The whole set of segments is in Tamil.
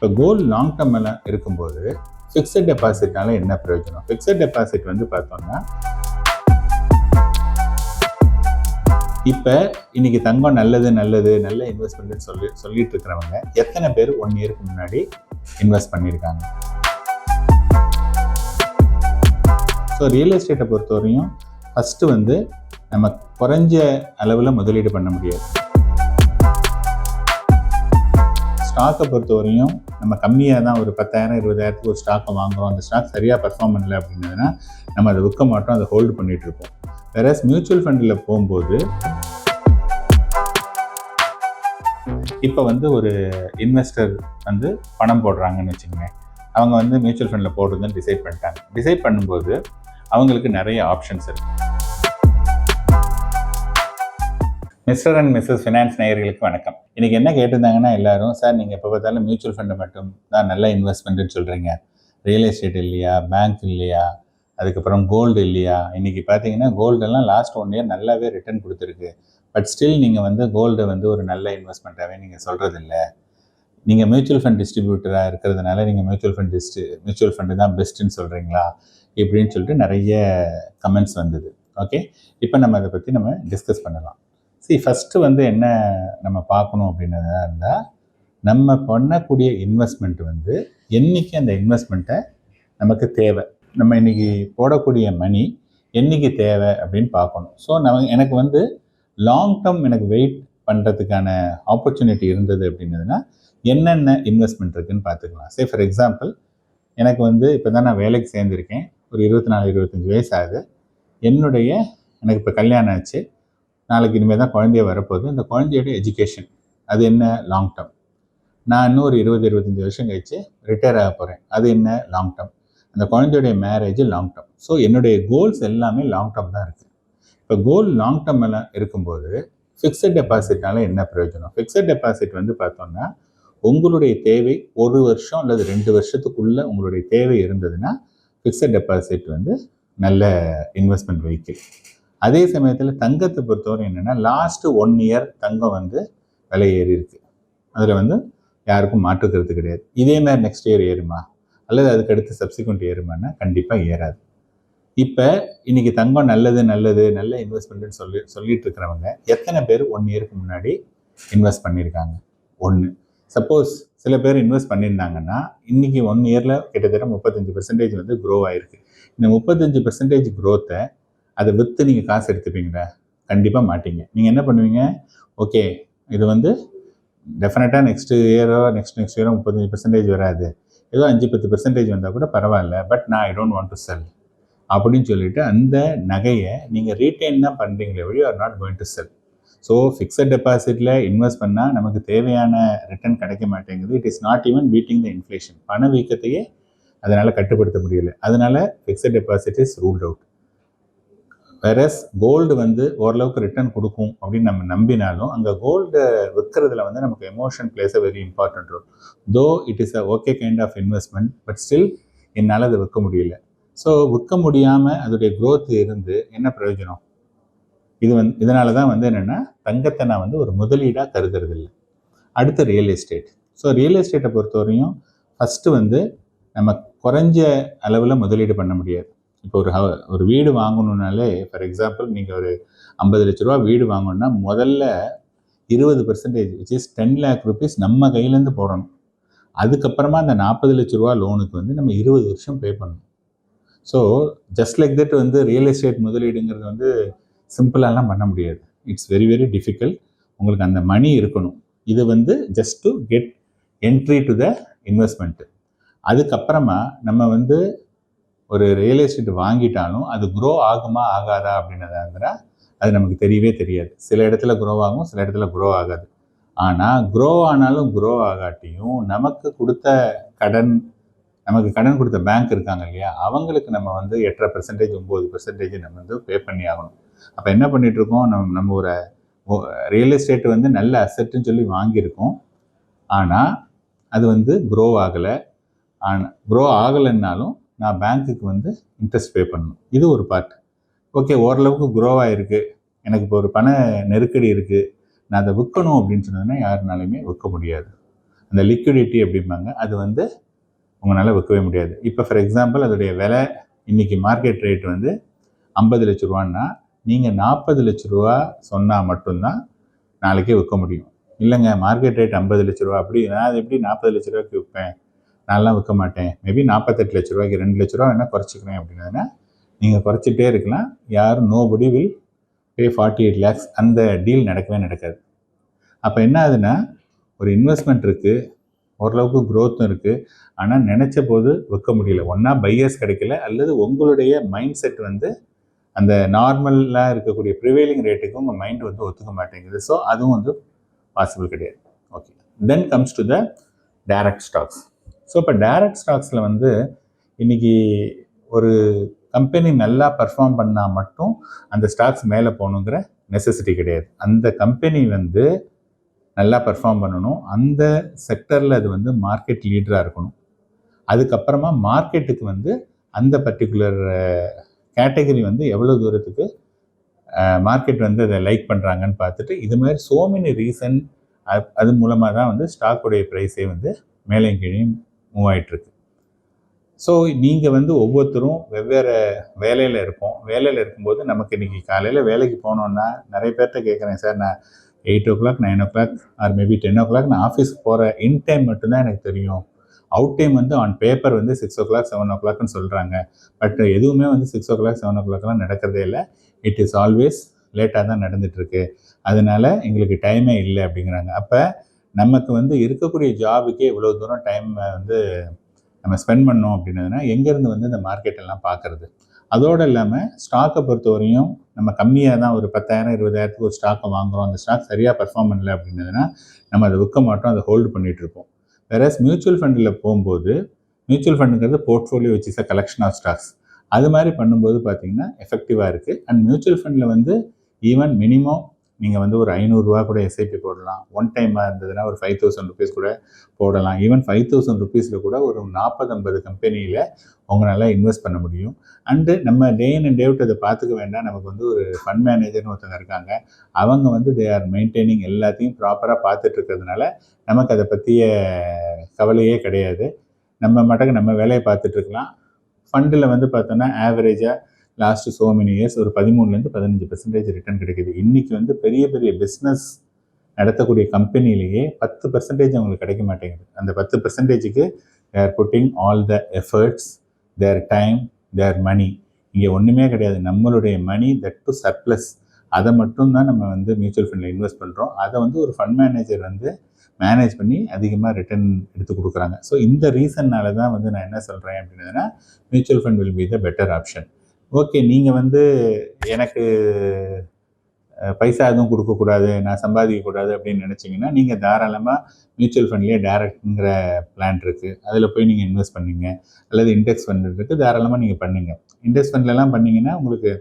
இப்போ கோல்டு லாங் டர்ம் எல்லாம் இருக்கும்போது ஃபிக்ஸட் டெபாசிட்னால என்ன பிரயோஜனம்? ஃபிக்ஸட் டெபாசிட் வந்து பார்த்தோம்னா, இப்போ இன்னைக்கு தங்கம் நல்லது நல்ல இன்வெஸ்ட்மெண்ட்னு சொல்லிட்டு இருக்கிறவங்க எத்தனை பேர் 1 இயருக்கு முன்னாடி இன்வெஸ்ட் பண்ணியிருக்காங்க? ஸோ ரியல் எஸ்டேட்டை பொறுத்தவரையும் ஃபஸ்ட்டு வந்து நம்ம குறைஞ்ச அளவில் முதலீடு பண்ண முடியாது. ஸ்டாக்கை பொறுத்தவரையும் நம்ம கம்மியாக தான் ஒரு 10,000 20,000 ஒரு ஸ்டாக்கை வாங்குகிறோம். அந்த ஸ்டாக் சரியாக பர்ஃபார்ம் பண்ணல அப்படின்னதுன்னா நம்ம அதை விற்க மாட்டோம், அதை ஹோல்டு பண்ணிகிட்டு இருப்போம். வேற மியூச்சுவல் ஃபண்டில் போகும்போது இப்போ வந்து ஒரு இன்வெஸ்டர் வந்து பணம் போடுறாங்கன்னு வச்சுக்கோங்க. அவங்க வந்து மியூச்சுவல் ஃபண்டில் போடுறதுன்னு டிசைட் பண்ணிட்டாங்க. டிசைட் பண்ணும்போது அவங்களுக்கு நிறைய ஆப்ஷன்ஸ் இருக்குது. மிஸ்டர் அண்ட் மிஸ்ஸஸ் ஃபினான்ஸ் நேயர்களுக்கு வணக்கம். இன்றைக்கி என்ன கேட்டிருந்தாங்கன்னா எல்லாரும், சார் நீங்கள் எப்போ பார்த்தாலும் மியூச்சுவல் ஃபண்டை மட்டும் தான் நல்ல இன்வெஸ்ட்மெண்ட்டுன்னு சொல்கிறீங்க, ரியல் எஸ்டேட் இல்லையா, பேங்க் இல்லையா, அதுக்கப்புறம் கோல்டு இல்லையா? இன்றைக்கி பார்த்தீங்கன்னா கோல்டெல்லாம் லாஸ்ட் 1 இயர் நல்லாவே ரிட்டர்ன் கொடுத்துருக்கு. பட் ஸ்டில் நீங்கள் வந்து கோல்டை வந்து ஒரு நல்ல இன்வெஸ்ட்மெண்ட்டாகவே நீங்கள் சொல்கிறதில்ல. நீங்கள் மியூச்சுவல் ஃபண்ட் டிஸ்ட்ரிபியூட்டராக இருக்கிறதுனால நீங்கள் மியூச்சுவல் ஃபண்டு தான் பெஸ்ட்டுன்னு சொல்கிறீங்களா இப்படின்னு சொல்லிட்டு நிறைய கமெண்ட்ஸ் வந்தது. ஓகே, இப்போ நம்ம அதை பற்றி நம்ம டிஸ்கஸ் பண்ணலாம். ஃபஸ்ட்டு வந்து என்ன நம்ம பார்க்கணும் அப்படின்னதா இருந்தால், நம்ம பண்ணக்கூடிய இன்வெஸ்ட்மெண்ட் வந்து என்றைக்கு அந்த இன்வெஸ்ட்மெண்ட்டை நமக்கு தேவை, நம்ம இன்றைக்கி போடக்கூடிய மணி என்றைக்கு தேவை அப்படின்னு பார்க்கணும். ஸோ எனக்கு வந்து லாங் டேர்ம் எனக்கு வெயிட் பண்ணுறதுக்கான ஆப்பர்ச்சுனிட்டி இருந்தது அப்படின்னதுன்னா என்னென்ன இன்வெஸ்ட்மெண்ட் இருக்குதுன்னு பார்த்துக்கலாம். ஃபார் எக்ஸாம்பிள், எனக்கு வந்து இப்போ தான் நான் வேலைக்கு சேர்ந்துருக்கேன். ஒரு 24-25 வயசு ஆகுது. எனக்கு இப்போ கல்யாணம் ஆச்சு. நாளைக்கு இனிமேல் தான் குழந்தைய வரப்போகுது. இந்த குழந்தையோட எஜுகேஷன் அது என்ன லாங் டேர்ம். நான் இன்னும் ஒரு 20-25 வருஷம் கழிச்சு ரிட்டையர் ஆக போகிறேன், அது என்ன லாங் டேர்ம். அந்த குழந்தையுடைய மேரேஜ் லாங் டேர்ம். ஸோ என்னுடைய கோல்ஸ் எல்லாமே லாங் டேர்ம் தான் இருக்குது. இப்போ கோல் லாங் டேர்ம் எல்லாம் இருக்கும்போது ஃபிக்ஸட் டெபாசிட்னால என்ன பிரயோஜனம்? ஃபிக்ஸட் டெபாசிட் வந்து பார்த்தோம்னா, உங்களுடைய தேவை 1 வருஷம் அல்லது 2 வருஷத்துக்குள்ளே உங்களுடைய தேவை இருந்ததுன்னா ஃபிக்ஸட் டெபாசிட் வந்து நல்ல இன்வெஸ்ட்மெண்ட் வெஹிக்கிள். அதே சமயத்தில் தங்கத்தை பொறுத்தவரை என்னென்னா, லாஸ்ட்டு 1 இயர் தங்கம் வந்து விலை ஏறி இருக்குது. அதில் வந்து யாருக்கும் மாற்றுக்கிறது கிடையாது. இதே மாதிரி நெக்ஸ்ட் இயர் ஏறுமா அல்லது அதுக்கடுத்து சப்சிக்வெண்ட் ஏறுமானா கண்டிப்பாக ஏறாது. இப்போ இன்றைக்கி தங்கம் நல்ல இன்வெஸ்ட்மெண்ட்டுன்னு சொல்லிட்டு இருக்கிறவங்க எத்தனை பேர் 1 இயருக்கு முன்னாடி இன்வெஸ்ட் பண்ணியிருக்காங்க? 1. சப்போஸ் சில பேர் இன்வெஸ்ட் பண்ணியிருந்தாங்கன்னா இன்றைக்கி 1 இயரில் கிட்டத்தட்ட 35% வந்து க்ரோ ஆகிருக்கு. இந்த 35% க்ரோத்தை அதை விற்று நீங்கள் காசு எடுத்துப்பீங்களா? கண்டிப்பாக மாட்டீங்க. நீங்கள் என்ன பண்ணுவீங்க? ஓகே, இது வந்து டெஃபினட்டாக நெக்ஸ்ட் இயரோ நெக்ஸ்ட் இயரோ 35% வராது, ஏதோ 5-10% வந்தால் கூட பரவாயில்ல, பட் நான் I don't want to sell அப்படின்னு சொல்லிட்டு அந்த நகையை நீங்கள் ரீட்டைன் தான் பண்ணுறீங்களே வழி are not going to sell. So fixed டெபாசிட்டில் இன்வெஸ்ட் பண்ணால் நமக்கு தேவையான ரிட்டர்ன் கிடைக்க மாட்டேங்குது. It is not even beating the inflation. பணவீக்கத்தையே அதனால் கட்டுப்படுத்த முடியல. அதனால் fixed deposit is ruled out. Whereas gold வந்து ஓரளவுக்கு ரிட்டர்ன் கொடுக்கும் அப்படின்னு நம்ம நம்பினாலும் அங்கே கோல்டு விற்கிறதுல வந்து நமக்கு emotion plays a very important role. Though it is a okay kind of investment, but still என்னால் அதை விற்க முடியல. ஸோ விற்க முடியாமல் அதோடைய க்ரோத் இருந்து என்ன பிரயோஜனம்? இதனால தான் வந்து என்னென்னா தங்கத்தை நான் வந்து ஒரு முதலீடாக கருதுறது இல்லை. அடுத்து ரியல் எஸ்டேட். ஸோ ரியல் எஸ்டேட்டை பொறுத்தவரையும் ஃபஸ்ட்டு வந்து நம்ம குறைஞ்ச அளவில் முதலீடு பண்ண முடியாது. இப்போ ஒரு வீடு வாங்கணுன்னாலே, ஃபார் எக்ஸாம்பிள் நீங்கள் ஒரு 50 லட்ச ரூபா வீடு வாங்கணுன்னா முதல்ல 20% விச் இஸ் 10 lakh rupees நம்ம கையிலேருந்து போடணும். அதுக்கப்புறமா அந்த 40 லட்ச ரூபா லோனுக்கு வந்து நம்ம 20 வருஷம் பே பண்ணணும். ஸோ ஜஸ்ட் லைக் தட் வந்து ரியல் எஸ்டேட் முதலீடுங்கிறது வந்து சிம்பிளாலாம் பண்ண முடியாது. It's very very difficult. உங்களுக்கு அந்த மணி இருக்கணும். இது வந்து just to get entry to the investment. அதுக்கப்புறமா நம்ம வந்து ஒரு ரியல் எஸ்டேட் வாங்கிட்டாலும் அது க்ரோ ஆகுமா ஆகாதா அப்படின்னதா இருந்தால் அது நமக்கு தெரியவே தெரியாது. சில இடத்துல க்ரோ ஆகும், சில இடத்துல க்ரோ ஆகாது. ஆனால் க்ரோ ஆனாலும் க்ரோ ஆகாட்டியும் நமக்கு கடன் கொடுத்த பேங்க் இருக்காங்க இல்லையா, அவங்களுக்கு நம்ம வந்து 8.5% 9% நம்ம வந்து பே பண்ணி ஆகணும். அப்போ என்ன பண்ணிகிட்ருக்கோம், நம்ம ஒரு ரியல் எஸ்டேட் வந்து நல்ல அசெட்டுன்னு சொல்லி வாங்கியிருக்கோம். ஆனால் அது வந்து க்ரோ ஆகலைன்னாலும் நான் பேங்க்குக்கு வந்து இன்ட்ரெஸ்ட் பே பண்ணணும். இது ஒரு பார்ட். ஓகே, ஓரளவுக்கு க்ரோ ஆகிருக்கு, எனக்கு இப்போ ஒரு பண நெருக்கடி இருக்குது, நான் அதை விற்கணும் அப்படின்னு சொன்னதுன்னா யாருனாலுமே விற்க முடியாது. அந்த லிக்விடிட்டி அப்படிம்பாங்க, அது வந்து உங்களால் விற்கவே முடியாது. இப்போ ஃபார் எக்ஸாம்பிள் அதோடைய விலை இன்றைக்கி மார்க்கெட் ரேட் வந்து 50 லட்ச ரூபான்னா நீங்கள் 40 லட்ச ரூபா சொன்னால் மட்டும்தான் நாளைக்கே விற்க முடியும். இல்லைங்க மார்க்கெட் ரேட் 50 லட்ச ரூபா, அப்படி நான் அது எப்படி 40 லட்ச ரூபாய்க்கு விற்பேன், நான்லாம் விற்க மாட்டேன், மேபி 48 லட்ச ரூபாய்க்கு 2 லட்ச ரூபா வேணால் குறைச்சிக்கிறேன் அப்படின்னா நீங்கள் குறைச்சிட்டே இருக்கலாம். யாரும் நோபடி வில் பே 48 lakhs, அந்த டீல் நடக்கவே நடக்காது. அப்போ என்ன ஆகுதுன்னா, ஒரு இன்வெஸ்ட்மெண்ட் இருக்குது, ஓரளவுக்கு க்ரோத்தும் இருக்குது, ஆனால் நினச்ச போது விற்க முடியல. ஒன்றா பையர்ஸ் கிடைக்கல, அல்லது உங்களுடைய மைண்ட் செட் வந்து அந்த நார்மலாக இருக்கக்கூடிய ப்ரிவேலிங் ரேட்டுக்கு உங்கள் மைண்ட் வந்து ஒத்துக்க மாட்டேங்குது. ஸோ அதுவும் வந்து பாசிபிள் கிடையாது. Okay, then comes to the direct stocks. So இப்போ டைரக்ட் ஸ்டாக்ஸில் வந்து இன்றைக்கி ஒரு கம்பெனி நல்லா பர்ஃபார்ம் பண்ணால் மட்டும் அந்த ஸ்டாக்ஸ் மேலே போகணுங்கிற நெசசிட்டி கிடையாது. அந்த கம்பெனி வந்து நல்லா பர்ஃபார்ம் பண்ணணும், அந்த செக்டரில் அது வந்து மார்க்கெட் லீடராக இருக்கணும். அதுக்கப்புறமா மார்க்கெட்டுக்கு வந்து அந்த பர்டிகுலர் கேட்டகரி வந்து எவ்வளோ தூரத்துக்கு மார்க்கெட் வந்து அதை லைக் பண்ணுறாங்கன்னு பார்த்துட்டு, இது மாதிரி சோ மெனி ரீசன் அது மூலமாக தான் வந்து ஸ்டாக்குடைய ப்ரைஸே வந்து மேலே கீழே மூவ் ஆகிட்டுருக்கு. ஸோ நீங்கள் வந்து ஒவ்வொருத்தரும் வெவ்வேறு வேலையில் இருப்போம். வேலையில் இருக்கும்போது நமக்கு இன்றைக்கி காலையில் வேலைக்கு போனோன்னா நிறைய பேர்கிட்ட கேட்குறேன், சார் நான் 8 o'clock 9 o'clock or maybe 10 o'clock நான் ஆஃபீஸ்க்கு போகிற இன் டைம் மட்டும்தான் எனக்கு தெரியும். அவுட் டைம் வந்து ஆன் பேப்பர் வந்து 6 o'clock 7 o'clockன்னு சொல்கிறாங்க. பட் எதுவுமே வந்து 6 o'clock 7 o'clockலாம் நடக்கிறதே இல்லை. இட் இஸ் ஆல்வேஸ் லேட்டாக தான் நடந்துகிட்ருக்கு. அதனால் எங்களுக்கு டைமே இல்லை அப்படிங்கிறாங்க. அப்போ நமக்கு வந்து இருக்கக்கூடிய ஜாபுக்கே இவ்வளோ தூரம் டைம் வந்து நம்ம ஸ்பெண்ட் பண்ணோம் அப்படின்னதுன்னா எங்கேருந்து வந்து இந்த மார்க்கெட் எல்லாம் பார்க்குறது. அதோடு இல்லாமல் ஸ்டாக்கை பொறுத்தவரையும் நம்ம கம்மியாக தான் ஒரு 10,000 20,000க்கு ஒரு ஸ்டாக்கை வாங்குகிறோம், அந்த ஸ்டாக் சரியாக பர்ஃபார்ம் பண்ணல அப்படின்னதுன்னா நம்ம அதை விற்க மாட்டோம், அதை ஹோல்டு பண்ணிகிட்ருப்போம். வேறஸ் மியூச்சுவல் ஃபண்டில் போகும்போது, மியூச்சுவல் ஃபண்டுங்கிறது portfolio which is a collection of stocks. அது மாதிரி பண்ணும்போது பார்த்திங்கன்னா எஃபெக்டிவாக இருக்குது. அண்ட் மியூச்சுவல் ஃபண்டில் வந்து ஈவன் மினிமம் நீங்கள் வந்து ஒரு 500 ரூபா கூட எஸ்ஐபி போடலாம். ஒன் டைமாக இருந்ததுன்னா ஒரு 5,000 rupees கூட போடலாம். ஈவன் 5,000 rupeesல கூட ஒரு 40-50 கம்பெனியில் உங்களால் இன்வெஸ்ட் பண்ண முடியும். அண்டு நம்ம டே இன் அண்ட் டே அவுட் அதை பார்த்துக்க வேண்டாம். நமக்கு வந்து ஒரு ஃபண்ட் மேனேஜர்னு ஒருத்தங்க இருக்காங்க. அவங்க வந்து தே ஆர் மெயின்டைனிங் எல்லாத்தையும் ப்ராப்பராக பார்த்துட்டு இருக்கிறதுனால நமக்கு அதை பற்றிய கவலையே கிடையாது. நம்ம மட்டும் நம்ம வேலையை பார்த்துட்ருக்கலாம். ஃபண்டில் வந்து பார்த்தோன்னா ஆவரேஜாக லாஸ்ட்டு சோ மெனி இயர்ஸ் ஒரு 13-15% ரிட்டர்ன் கிடைக்கிது. இன்றைக்கி வந்து பெரிய பெரிய பிஸ்னஸ் நடத்தக்கூடிய கம்பெனிலேயே 10% அவங்களுக்கு கிடைக்க மாட்டேங்குது. அந்த 10%க்கு they are putting all the efforts, their time, their money. இங்கே ஒன்றுமே கிடையாது. நம்மளுடைய மணி தட் டு சர்ப்ளஸ், அதை மட்டும்தான் நம்ம வந்து மியூச்சுவல் ஃபண்டில் இன்வெஸ்ட் பண்ணுறோம். அதை வந்து ஒரு ஃபண்ட் மேனேஜர் வந்து மேனேஜ் பண்ணி அதிகமாக ரிட்டர்ன் எடுத்து கொடுக்குறாங்க. ஸோ இந்த ரீசன்னால தான் வந்து நான் என்ன சொல்கிறேன் அப்படின்னா, mutual fund will be the better option. Okay, நீங்கள் வந்து எனக்கு பைசா எதுவும் கொடுக்கக்கூடாது, நான் சம்பாதிக்கக்கூடாது அப்படின்னு நினச்சிங்கன்னா நீங்கள் தாராளமாக மியூச்சுவல் ஃபண்ட்லேயே டேரக்ட்ங்கிற பிளான் இருக்குது, அதில் போய் நீங்கள் இன்வெஸ்ட் பண்ணுங்க. அல்லது இண்டெக்ஸ் ஃபண்ட் இருக்குது, தாராளமாக நீங்கள் பண்ணுங்க. இண்டெக்ஸ் ஃபண்ட்லலாம் பண்ணிங்கன்னா உங்களுக்கு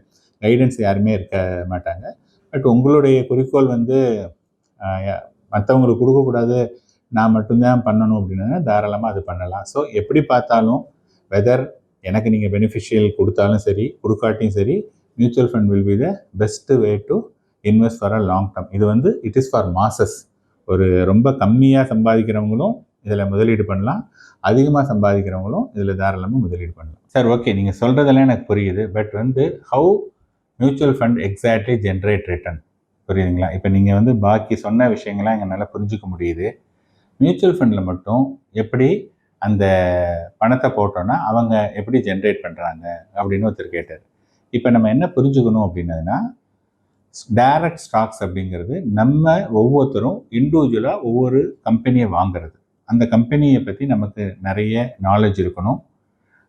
கைடன்ஸ் யாருமே இருக்க மாட்டாங்க. பட் உங்களுடைய குறிக்கோள் வந்து மற்றவங்களுக்கு கொடுக்கக்கூடாது, நான் மட்டும்தான் பண்ணணும் அப்படின்னா தாராளமாக அது பண்ணலாம். ஸோ எப்படி பார்த்தாலும் வெதர் எனக்கு நீங்கள் பெனிஃபிஷியல் கொடுத்தாலும் சரி கொடுக்காட்டியும் சரி, mutual fund will be the best way to invest for a long term. இது வந்து இட் இஸ் ஃபார் மாசஸ். ஒரு ரொம்ப கம்மியாக சம்பாதிக்கிறவங்களும் இதில் முதலீடு பண்ணலாம், அதிகமாக சம்பாதிக்கிறவங்களும் இதில் தாராளமாக முதலீடு பண்ணலாம். சார் ஓகே, நீங்கள் சொல்கிறதெல்லாம் எனக்கு புரியுது. பட் வந்து how mutual fund exactly generate return, புரியுதுங்களா? இப்போ நீங்கள் வந்து பாக்கி சொன்ன விஷயங்கள்லாம் எங்களால் புரிஞ்சிக்க முடியுது. மியூச்சுவல் ஃபண்டில் மட்டும் எப்படி அந்த பணத்தை போட்டோன்னா அவங்க எப்படி ஜென்ரேட் பண்ணுறாங்க அப்படின்னு ஒருத்தர் கேட்டார். இப்போ நம்ம என்ன புரிஞ்சுக்கணும் அப்படின்னதுன்னா, டைரக்ட் ஸ்டாக்ஸ் அப்படிங்கிறது நம்ம ஒவ்வொருத்தரும் இண்டிவிஜுவலாக ஒவ்வொரு கம்பெனியை வாங்குறது. அந்த கம்பெனியை பற்றி நமக்கு நிறைய நாலேஜ் இருக்கணும்.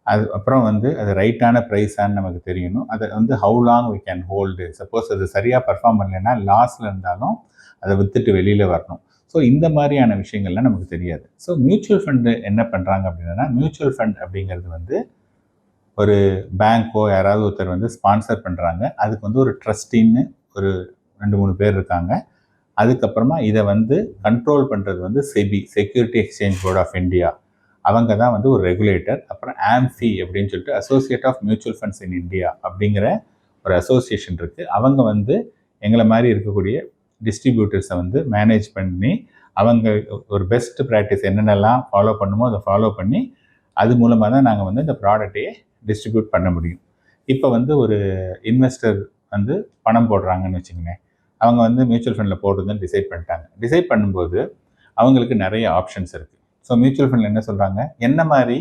அது அப்புறம் வந்து அது ரைட்டான ப்ரைஸான்னு நமக்கு தெரியணும். அதை வந்து how long we can hold. Suppose அது சரியாக பர்ஃபார்ம் பண்ணலைன்னா லாஸில் இருந்தாலும் அதை விற்றுட்டு வெளியில் வரணும். ஸோ இந்த மாதிரியான விஷயங்கள்லாம் நமக்கு தெரியாது. ஸோ மியூச்சுவல் ஃபண்டு என்ன பண்ணுறாங்க அப்படின்னா, மியூச்சுவல் ஃபண்ட் அப்படிங்கிறது வந்து ஒரு பேங்க்கோ யாராவது ஒருத்தர் வந்து ஸ்பான்சர் பண்ணுறாங்க. அதுக்கு வந்து ஒரு ட்ரஸ்டின்னு ஒரு 2-3 பேர் இருக்காங்க. அதுக்கப்புறமா இதை வந்து கண்ட்ரோல் பண்ணுறது வந்து SEBI, security exchange board of India, அவங்க தான் வந்து ஒரு ரெகுலேட்டர். அப்புறம் ஆம்ஃபி அப்படின்னு சொல்லிட்டு associate of mutual funds in India அப்படிங்கிற ஒரு அசோசியேஷன் இருக்குது. அவங்க வந்து எங்களை மாதிரி இருக்கக்கூடிய டிஸ்ட்ரிபியூட்டர்ஸை வந்து மேனேஜ் பண்ணி அவங்க ஒரு பெஸ்ட் ப்ராக்டிஸ் என்னென்னலாம் ஃபாலோ பண்ணுமோ அதை ஃபாலோ பண்ணி அது மூலமாக தான் நாங்கள் வந்து இந்த ப்ராடக்டையே டிஸ்ட்ரிபியூட் பண்ண முடியும். இப்போ வந்து ஒரு இன்வெஸ்டர் வந்து பணம் போடுறாங்கன்னு வச்சுக்கோங்களேன். அவங்க வந்து மியூச்சுவல் ஃபண்டில் போடுறதுன்னு டிசைட் பண்ணிட்டாங்க. டிசைட் பண்ணும்போது அவங்களுக்கு நிறைய ஆப்ஷன்ஸ் இருக்குது. ஸோ மியூச்சுவல் ஃபண்டில் என்ன சொல்கிறாங்க, என்ன மாதிரி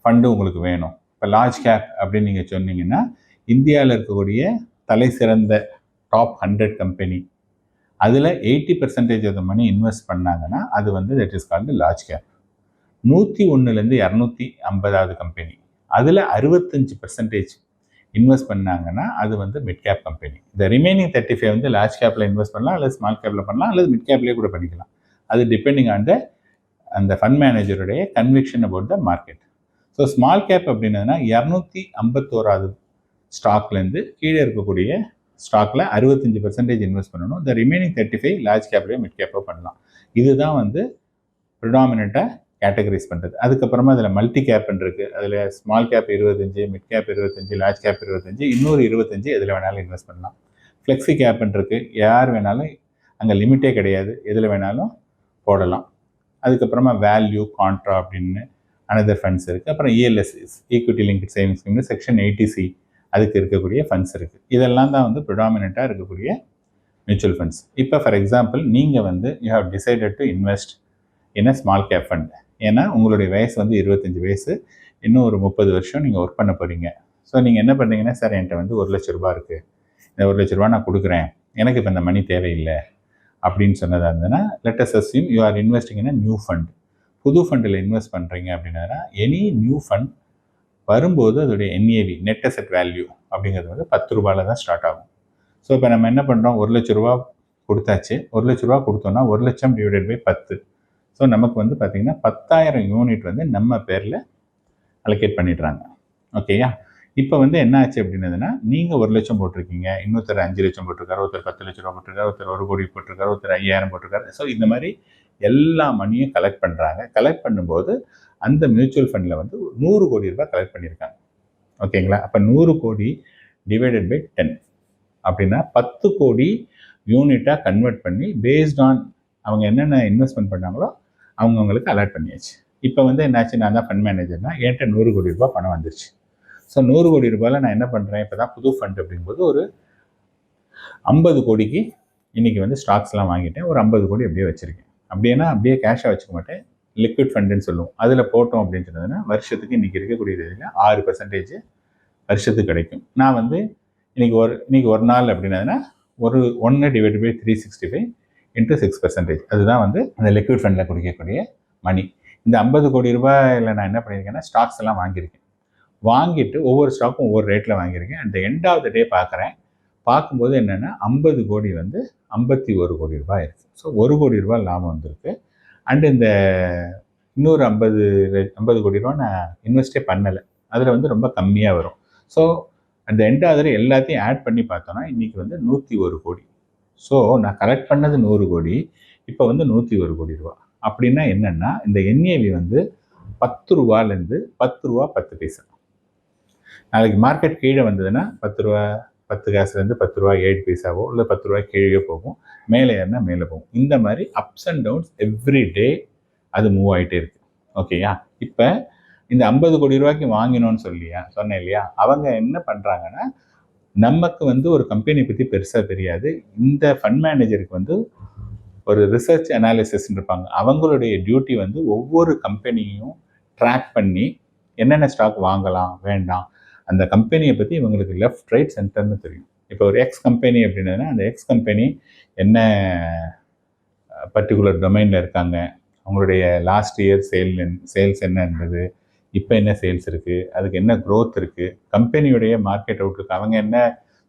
ஃபண்டு உங்களுக்கு வேணும். இப்போ லார்ஜ் கேப் அப்படின்னு நீங்கள் சொன்னீங்கன்னா, இந்தியாவில் இருக்கக்கூடிய தலை சிறந்த டாப் 100 கம்பெனி அதில் 80% ஆஃப் த மணி இன்வெஸ்ட் பண்ணாங்கன்னா அது வந்து that is called large cap. 101லேருந்து 250வது கம்பெனி அதில் 65% இன்வெஸ்ட் பண்ணாங்கன்னா அது வந்து மிட் கேப் கம்பெனி. இந்த ரிமைனிங் 35 வந்து லார்ஜ் கேப்பில் இன்வெஸ்ட் பண்ணலாம், அல்லது ஸ்மால் கேப்பில் பண்ணலாம், அல்லது மிட் கேப்லேயே கூட பண்ணிக்கலாம். அது டிபெண்டிங் ஆன் அந்த ஃபண்ட் மேனேஜருடைய conviction about the market. So small cap அப்படின்னதுன்னா 251வது ஸ்டாக்லேருந்து கீழே இருக்கக்கூடிய ஸ்டாக்கில் 65% இன்வெஸ்ட் பண்ணணும். இந்த ரிமைனிங் 35 லார்ஜ் கேப்லேயே மிட் கேப்போ பண்ணலாம். இதுதான் வந்து ப்ரிடாமினண்ட்டாக கேட்டகரைஸ் பண்ணுறது. அதுக்கப்புறமா அதில் மல்டி கேப்னு இருக்குது. அதில் small cap 25, mid cap 25, large cap 25, இன்னொரு 25 எதில் வேணாலும் இன்வெஸ்ட் பண்ணலாம். ஃப்ளெக்ஸி கேப்னு இருக்குது. யார் வேணாலும், அங்கே லிமிட்டே கிடையாது, எதில் வேணாலும் போடலாம். அதுக்கப்புறமா வேல்யூ கான்ட்ரா அப்படின்னு அனதர் ஃபண்ட்ஸ் இருக்குது. அப்புறம் இஎல்எஸ்எஸ், ஈக்விட்டி லிங்க்டு சேவிங்ஸ் ஸ்கீம்னு செக்ஷன் 80C அதுக்கு இருக்கக்கூடிய ஃபண்ட்ஸ் இருக்குது. இதெல்லாம் தான் வந்து ப்ரிடாமினண்ட்டாக இருக்கக்கூடிய மியூச்சுவல் ஃபண்ட்ஸ். இப்போ ஃபார் எக்ஸாம்பிள் நீங்கள் வந்து you have decided to invest in a small cap fund. ஏன்னா உங்களுடைய வயசு வந்து 25 வயசு, இன்னும் ஒரு 30 வருஷம் நீங்கள் ஒர்க் பண்ண போகிறீங்க. ஸோ நீங்கள் என்ன பண்ணுறீங்கன்னா, சார் என்கிட்ட வந்து 1 லட்ச ரூபா இருக்குது, இந்த 1 லட்ச ரூபா நான் கொடுக்குறேன், எனக்கு இப்போ இந்த மணி தேவையில்லை அப்படின்னு சொன்னதாக இருந்ததுன்னா, let us assume you are investing in a new fund. புது ஃபண்டில் இன்வெஸ்ட் பண்ணுறீங்க அப்படின்னா, எனி நியூ ஃபண்ட் வரும்போது அதோடைய என்ஏவி, நெட் அசெட் வேல்யூ அப்படிங்கிறது வந்து 10 ரூபாயில் தான் ஸ்டார்ட் ஆகும். ஸோ இப்போ நம்ம என்ன பண்ணுறோம், 1 லட்ச ரூபா கொடுத்தாச்சு. 1 லட்ச ரூபா கொடுத்தோன்னா 1 லட்சம் டிவைடட் பை 10. ஸோ நமக்கு வந்து பார்த்திங்கன்னா 10,000 யூனிட் வந்து நம்ம பேரில் அலோகேட் பண்ணிடுறாங்க. ஓகேயா? இப்போ வந்து என்ன ஆச்சு அப்படின்னதுன்னா, நீங்கள் 1 லட்சம் போட்டிருக்கீங்க, இன்னொருத்தர் 5 லட்சம் போட்டிருக்காரு, ஒருத்தர் 10 லட்ச ரூபா போட்டிருக்காரு, ஒருத்தர் 1 கோடி போட்டிருக்காரு, ஒருத்தர் 5,000 போட்டிருக்காரு. ஸோ இந்த மாதிரி எல்லா மணியும் கலெக்ட் பண்ணுறாங்க. கலெக்ட் பண்ணும்போது அந்த மியூச்சுவல் ஃபண்டில் வந்து 100 கோடி ரூபாய் கலெக்ட் பண்ணியிருக்காங்க. ஓகேங்களா? அப்போ 100 கோடி டிவைடட் பை 10 அப்படின்னா 10 கோடி யூனிட்டாக கன்வெர்ட் பண்ணி பேஸ்ட் ஆன் அவங்க என்னென்ன இன்வெஸ்ட்மெண்ட் பண்ணாங்களோ அவங்கவுங்களுக்கு அலாட் பண்ணியாச்சு. இப்போ வந்து என்னாச்சு, நான் தான் ஃபண்ட் மேனேஜர்னா என்கிட்ட 100 கோடி ரூபாய் பணம் வந்துருச்சு. ஸோ 100 கோடி ரூபாயில் நான் என்ன பண்ணுறேன், இப்போ தான் புது ஃபண்ட் அப்படிங்கும்போது ஒரு 50 கோடிக்கு இன்றைக்கி வந்து ஸ்டாக்ஸ்லாம் வாங்கிட்டேன், ஒரு 50 கோடி அப்படியே வச்சுருக்கேன். அப்படின்னா அப்படியே கேஷாக வச்சுக்க மாட்டேன், லிக்விட் ஃபண்டுன்னு சொல்லுவோம். அதில் போட்டோம் அப்படின்னு சொன்னதுன்னா வருஷத்துக்கு இன்றைக்கி இருக்கக்கூடிய இதில் 6% வருஷத்துக்கு கிடைக்கும். நான் வந்து இன்றைக்கி ஒரு நாள் அப்படின்னதுன்னா ஒரு 1 டிவைட் பை 365 இன்ட்டு 6%. அதுதான் வந்து அந்த லிக்விட் ஃபண்டில் குடிக்கக்கூடிய மணி. இந்த 50 கோடி ரூபாயில் நான் என்ன பண்ணியிருக்கேன்னா ஸ்டாக்ஸ் எல்லாம் வாங்கியிருக்கேன். வாங்கிட்டு ஒவ்வொரு ஸ்டாக்கும் ஒவ்வொரு ரேட்டில் வாங்கியிருக்கேன். அந்த எண்ட் ஆஃப் த டே பார்க்கும்போது என்னென்னா 50 கோடி வந்து 51 கோடி ரூபாய் இருக்குது. ஸோ 1 கோடி ரூபாய் லாபம் வந்திருக்கு. அண்டு இந்த இன்னொரு 50 கோடி ரூபா நான் இன்வெஸ்டே பண்ணலை, அதில் வந்து ரொம்ப கம்மியாக வரும். ஸோ அந்த எண்ட் ஆஃப் த டே எல்லாத்தையும் ஆட் பண்ணி பார்த்தோன்னா இன்றைக்கி வந்து 101 கோடி. ஸோ நான் கலெக்ட் பண்ணது 100 கோடி, இப்போ வந்து 101 கோடி ரூபா. அப்படின்னா என்னென்னா இந்த என்ஏவி வந்து 10 ரூபாலேருந்து 10 ரூபா 10 பைசா. நாளைக்கு மார்க்கெட் கீழே வந்ததுன்னா 10 ரூபா 10 காசுலேருந்து 10 ரூபா 7 பைசாவோ இல்லை 10 ரூபாய் கீழே போகும், மேலே ஏறினா மேலே போகும். இந்த மாதிரி ups and downs every day அது மூவ் ஆகிட்டே இருக்குது. ஓகேயா? இப்போ இந்த 50 கோடி ரூபாய்க்கு வாங்கினோன்னு சொன்னேன் இல்லையா, அவங்க என்ன பண்ணுறாங்கன்னா, நமக்கு வந்து ஒரு கம்பெனி பற்றி பெருசாக தெரியாது, இந்த ஃபண்ட் மேனேஜருக்கு வந்து ஒரு ரிசர்ச் அனாலிசிஸ் இருப்பாங்க. அவங்களுடைய டியூட்டி வந்து ஒவ்வொரு கம்பெனியும் ட்ராக் பண்ணி என்னென்ன ஸ்டாக் வாங்கலாம் வேண்டாம், அந்த கம்பெனியை பற்றி இவங்களுக்கு லெஃப்ட் ரைட் சென்டர்னு தெரியும். இப்போ ஒரு எக்ஸ் கம்பெனி அப்படின்னா அந்த எக்ஸ் கம்பெனி என்ன பர்டிகுலர் டொமைனில் இருக்காங்க, அவங்களுடைய லாஸ்ட் இயர் சேல்ஸ் என்ன இருந்தது, இப்போ என்ன சேல்ஸ் இருக்குது, அதுக்கு என்ன க்ரோத் இருக்குது, கம்பெனியுடைய மார்க்கெட் அவுட்லுக் அவங்க என்ன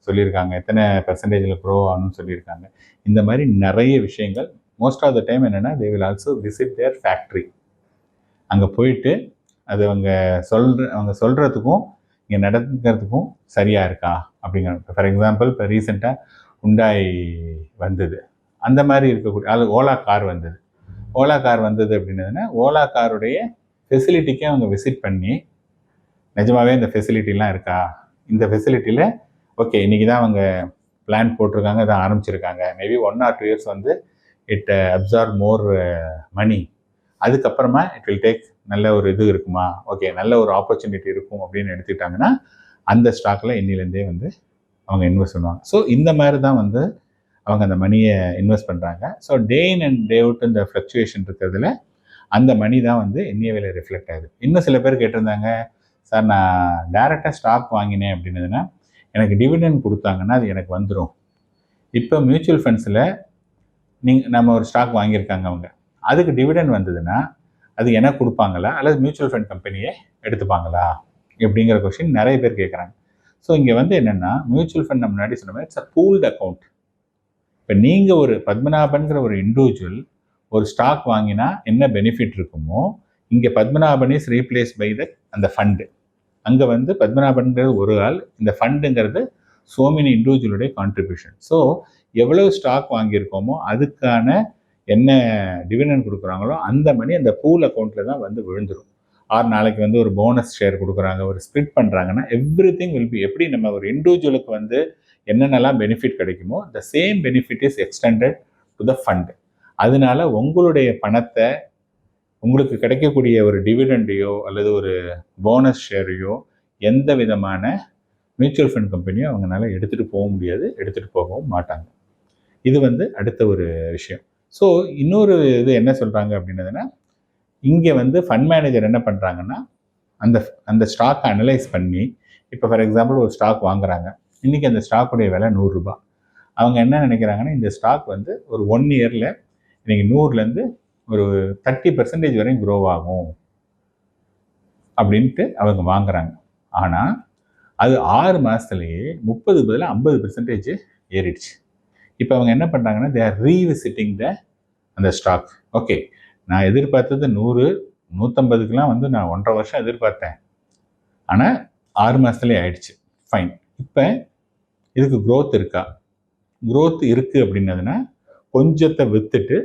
சொல்லியிருக்காங்க, எத்தனை பெர்சன்டேஜில் க்ரோ ஆகணும்னு சொல்லியிருக்காங்க. இந்த மாதிரி நிறைய விஷயங்கள். மோஸ்ட் ஆஃப் த டைம் என்னென்னா they will also visit their factory. அங்கே போயிட்டு அது அவங்க சொல்கிறதுக்கும் இங்கே நடக்கிறதுக்கும் சரியாக இருக்கா அப்படிங்கிற. ஃபார் எக்ஸாம்பிள் இப்போ ரீசெண்டாக ஹுண்டாய் வந்தது, அந்த மாதிரி இருக்கக்கூடிய அது ஓலா கார் வந்தது. ஓலா கார் வந்தது அப்படின்னதுன்னா ஓலா காருடைய ஃபெசிலிட்டிக்கே அவங்க விசிட் பண்ணி நிஜமாகவே இந்த ஃபெசிலிட்டிலாம் இருக்கா, இந்த ஃபெசிலிட்டியில் ஓகே இன்றைக்கி தான் அவங்க பிளான் போட்டிருக்காங்க, இதை ஆரம்பிச்சிருக்காங்க, மேபி 1 or 2 years வந்து இட் அப்சார்ப் மோர் மணி. அதுக்கப்புறமா இட் வில் டேக் நல்ல ஒரு இது இருக்குமா, ஓகே நல்ல ஒரு ஆப்பர்ச்சுனிட்டி இருக்கும் அப்படின்னு எடுத்துக்கிட்டாங்கன்னா அந்த ஸ்டாக்கில் இன்னிலேருந்தே வந்து அவங்க இன்வெஸ்ட் பண்ணுவாங்க. ஸோ இந்த மாதிரி தான் வந்து அவங்க அந்த மணியை இன்வெஸ்ட் பண்ணுறாங்க. So day in and day out இந்த ஃப்ளக்சுவேஷன் இருக்கிறதுல அந்த மணி தான் வந்து என்ஏவியில் ரிஃப்ளெக்ட் ஆகுது. இன்னும் சில பேர் கேட்டிருந்தாங்க, சார் நான் டேரெக்டாக ஸ்டாக் வாங்கினேன் அப்படின்னதுன்னா எனக்கு டிவிடெண்ட் கொடுத்தாங்கன்னா அது எனக்கு வந்துடும். இப்போ மியூச்சுவல் ஃபண்ட்ஸில் நம்ம ஒரு ஸ்டாக் வாங்கியிருக்காங்க அவங்க, அதுக்கு டிவிடெண்ட் வந்ததுன்னா அது எனக்கு கொடுப்பாங்களா அல்லது மியூச்சுவல் ஃபண்ட் கம்பெனியே எடுத்துப்பாங்களா எப்படிங்கிற கொஸ்டின் நிறைய பேர் கேட்குறாங்க. ஸோ இங்கே வந்து என்னென்னா மியூச்சுவல் ஃபண்ட் நம்ம முன்னாடி சொன்ன மாதிரி இட்ஸ் அ பூல்டு அக்கௌண்ட். இப்போ நீங்கள் ஒரு பத்மநாபன்கிற ஒரு இண்டிவிஜுவல் ஒரு ஸ்டாக் வாங்கினா என்ன பெனிஃபிட் இருக்குமோ இங்கே Padmanabhan is replace by the அந்த ஃபண்டு. அங்கே வந்து பத்மநாபன்கிறது ஒரு ஆள், இந்த ஃபண்டுங்கிறது சோ மெனி இண்டிவிஜுவலுடைய கான்ட்ரிபியூஷன். ஸோ எவ்வளவு ஸ்டாக் வாங்கியிருக்கோமோ அதுக்கான என்ன டிவிடெண்ட் கொடுக்குறாங்களோ அந்த மணி அந்த பூல் அக்கௌண்ட்டில் தான் வந்து விழுந்துடும். நாளைக்கு வந்து ஒரு போனஸ் ஷேர் கொடுக்குறாங்க, ஒரு ஸ்ப்ளிட் பண்ணுறாங்கன்னா எவ்ரி திங் வில் பி, எப்படி நம்ம ஒரு இண்டிவிஜுவலுக்கு வந்து என்னென்னலாம் பெனிஃபிட் கிடைக்குமோ the same benefit is extended to the fund. அதனால உங்களுடைய பணத்தை உங்களுக்கு கிடைக்கக்கூடிய ஒரு டிவிடெண்டையோ அல்லது ஒரு போனஸ் ஷேரையோ எந்த விதமான மியூச்சுவல் ஃபண்ட் கம்பெனியோ அவங்களால எடுத்துகிட்டு போக முடியாது, எடுத்துகிட்டு போகவும் மாட்டாங்க. இது வந்து அடுத்த ஒரு விஷயம். ஸோ இன்னொரு இது என்ன சொல்கிறாங்க அப்படின்னதுன்னா, இங்கே வந்து ஃபண்ட் மேனேஜர் என்ன பண்ணுறாங்கன்னா அந்த அந்த ஸ்டாக்கை அனலைஸ் பண்ணி, இப்போ ஃபார் எக்ஸாம்பிள் ஒரு ஸ்டாக் வாங்குறாங்க, இன்றைக்கி அந்த ஸ்டாக்குடைய விலை 100 ரூபா. அவங்க என்ன நினைக்கிறாங்கன்னா இந்த ஸ்டாக் வந்து ஒரு 1 இயரில் இன்றைக்கி 100லேருந்து ஒரு 30% வரையும் க்ரோ ஆகும் அப்படின்ட்டு அவங்க வாங்குறாங்க. ஆனால் அது 6 மாதத்துலேயே 30 பதிலாக 50% ஏறிடுச்சு. இப்போ அவங்க என்ன பண்ணுறாங்கன்னா தே ஆர் ரீவிசிட்டிங் அந்த ஸ்டாக். ஓகே, நான் எதிர்பார்த்தது 100, 150க்குலாம் வந்து நான் 1.5 வருஷம் எதிர்பார்த்தேன், ஆனால் 6 மாதத்துலேயே ஆயிடுச்சு. ஃபைன். இப்போ இதுக்கு க்ரோத் இருக்கா? க்ரோத் இருக்குது அப்படின்னதுன்னா கொஞ்சத்தை விற்றுட்டு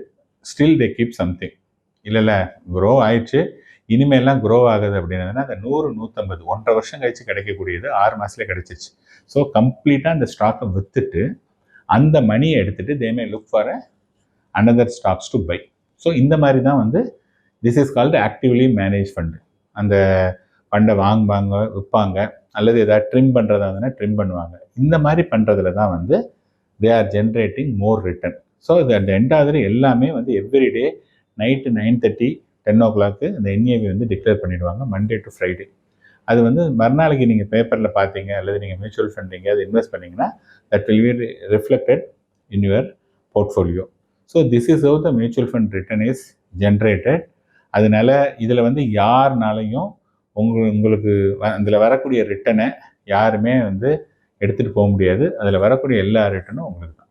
ஸ்டில் தே கீப் சம்திங். இல்லை க்ரோ ஆயிடுச்சு, இனிமேலாம் க்ரோ ஆகுது அப்படின்னதுன்னா அந்த 100, 150 1.5 வருஷம் கழிச்சு கிடைக்கக்கூடியது 6 மாதத்துலேயே கிடைச்சிச்சு. ஸோ கம்ப்ளீட்டாக அந்த ஸ்டாக்கை விற்றுட்டு அந்த மணியை எடுத்துகிட்டு they may look for another stocks to buy. So இந்த மாதிரி தான் வந்து this is called actively manage fund. அந்த ஃபண்டை வாங்குவாங்க, விற்பாங்க, அல்லது ஏதாவது ட்ரிம் பண்ணுறதா இருந்தால் ட்ரிம் பண்ணுவாங்க. இந்த மாதிரி பண்ணுறதுல தான் வந்து they are generating more return. So இது அட் எண்ட் ஆகுது எல்லாமே வந்து எவ்ரிடே நைட்டு 9:30 10 o'clock இந்த என்ஏவி வந்து டிக்ளேர் பண்ணிவிடுவாங்க, மண்டே டு ஃப்ரைடே. அது வந்து மறுநாளைக்கு நீங்கள் பேப்பரில் பார்த்தீங்க அல்லது நீங்கள் மியூச்சுவல் ஃபண்ட் எங்கேயாவது இன்வெஸ்ட் பண்ணிங்கன்னா that will be reflected in your portfolio. So this is how the mutual fund return is generated. அதனால இதில் வந்து யாருனாலையும் உங்களுக்கு அதில் வரக்கூடிய ரிட்டனை யாருமே வந்து எடுத்துகிட்டு போக முடியாது. அதில் வரக்கூடிய எல்லா ரிட்டனும் உங்களுக்கு தான்.